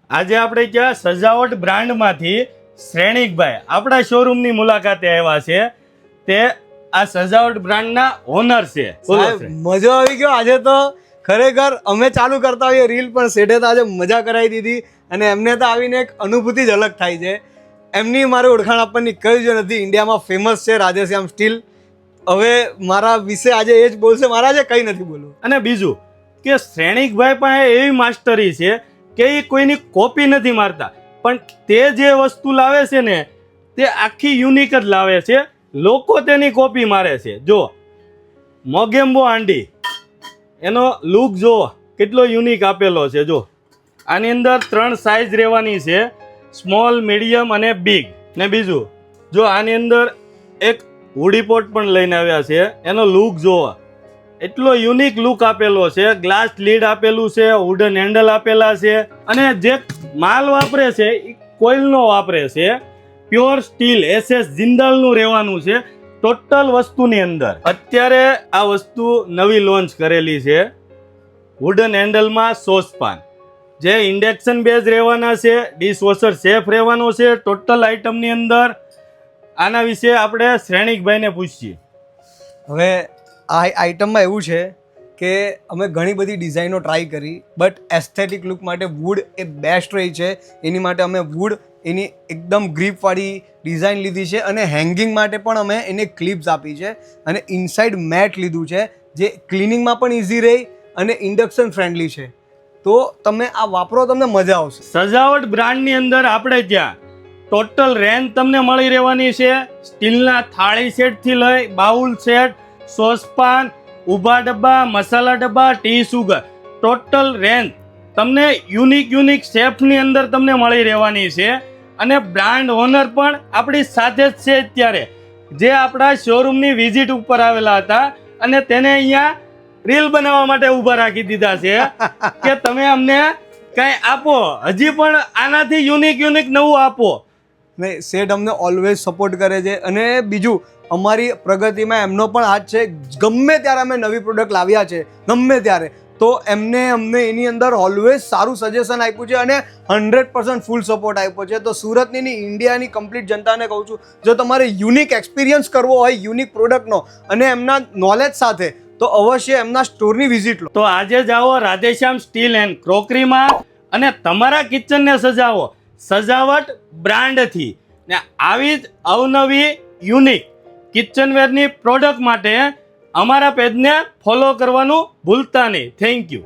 આજે આપણે ત્યાં સજાવટ બ્રાન્ડમાંથી શ્રેણિકભાઈ આપણા શોરૂમની મુલાકાતે આવ્યા છે. તે આ સજાવટ બ્રાન્ડના ઓનર છે. સાહેબ, મજા આવી ગયો આજે તો. ખરેખર અમે ચાલુ કરતા હોઈએ રીલ, પણ શેઠે તો આજે મજા કરાવી દીધી. અને એમને તો આવીને એક અનુભૂતિ જ અલગ થાય છે. એમની મારે ઓળખાણ આપવાની કઈ જ નથી. ઇન્ડિયામાં ફેમસ છે રાધેશ્યામ સ્ટીલ. હવે મારા વિશે આજે એ જ બોલશે, મારા આજે કંઈ નથી બોલવું. અને બીજું કે શ્રેણિકભાઈ પાસે એવી માસ્ટરી છે કે એ કોઈની કોપી નથી મારતા, પણ તે જે વસ્તુ લાવે છે ને તે આખી યુનિક જ લાવે છે. લોકો તેની કોપી મારે છે. જો મોગેમ્બો હાંડી, એનો લુક જો કેટલો યુનિક આપેલો છે. જો આની અંદર 3 સાઇઝ રહેવાની છે, સ્મોલ, મીડિયમ અને બિગ. ને બીજું જો આની અંદર એક હુડી પોટ પણ લઈને આવ્યા છે. એનો લુક જો એટલો યુનિક લુક આપેલો છે. ગ્લાસ લીડ આપેલું છે, વુડન હેન્ડલ આપેલા છે, અને જે માલ વાપરે છે એ કોઇલનો વાપરે છે. પ્યોર સ્ટીલ SS જિંદાલનું રહેવાનું છે ટોટલ વસ્તુની અંદર. અત્યારે આ વસ્તુ નવી લોન્ચ કરેલી છે. વુડન હેન્ડલમાં સોસપાન, જે ઇન્ડક્શન બેઝ રહેવાના છે, ડિશવોશર સેફ રહેવાનો છે ટોટલ આઇટમની અંદર. આના વિશે આપણે શ્રેણિકભાઈને પૂછીએ. હવે આ આઇટમમાં એવું છે કે અમે ઘણી બધી ડિઝાઇનો ટ્રાય કરી, બટ એસ્થેટિક લુક માટે વુડ એ બેસ્ટ રહી છે. એની માટે અમે વુડ એની એકદમ ગ્રીપવાળી ડિઝાઇન લીધી છે, અને હેંગિંગ માટે પણ અમે એને ક્લિપ્સ આપી છે, અને ઇનસાઇડ મેટ લીધું છે, જે ક્લિનિંગમાં પણ ઇઝી રહે અને ઇન્ડક્શન ફ્રેન્ડલી છે. તો તમે આ વાપરો, તમને મજા આવશે. સજાવટ બ્રાન્ડની અંદર આપણે ત્યાં ટોટલ રેન્જ તમને મળી રહેવાની છે. સ્ટીલના થાળી સેટથી લઈ બાઉલ સેટ, સોસપાન, ઊભા ડબ્બા, મસાલા ડબ્બા, ટી સુગર, ટોટલ રેન્જ તમને યુનિક શેફની અંદર તમને મળી રહેવાની છે. અને બ્રાન્ડ ઓનર પણ આપણી સાથે જ છે અત્યારે, જે આપણા શોરૂમની વિઝિટ ઉપર આવેલા હતા, અને તેને અહીંયા રીલ બનાવવા માટે ઊભા રાખી દીધા છે કે તમે અમને કંઈ આપો, હજી પણ આનાથી યુનિક નવું આપો. નહીં, શેઠ અમને ઓલવેઝ સપોર્ટ કરે છે. અને બીજું, અમારી પ્રગતિમાં એમનો પણ હાથ છે. ગમે ત્યારે અમે નવી પ્રોડક્ટ લાવ્યા છે, ગમે ત્યારે, તો અમને એની અંદર ઓલવેઝ સારું સજેશન આપ્યું છે, અને 100% ફૂલ સપોર્ટ આપ્યો છે. તો સુરતની નહીં, ઇન્ડિયાની કમ્પ્લીટ જનતાને કહું છું, જો તમારે યુનિક એક્સપિરિયન્સ કરવો હોય યુનિક પ્રોડક્ટનો અને એમના નોલેજ સાથે, તો અવશ્ય એમના સ્ટોરની વિઝિટ લો. તો આજે જાઓ રાધેશ્યામ સ્ટીલ એન્ડ ક્રોકરીમાં, અને તમારા કિચનને સજાવો સજાવટ બ્રાન્ડથી. ને આવી જ અવનવી યુનિક કિચનવેરની પ્રોડક્ટ માટે અમારા પેજને ફોલો કરવાનું ભૂલતા નહીં. Thank you.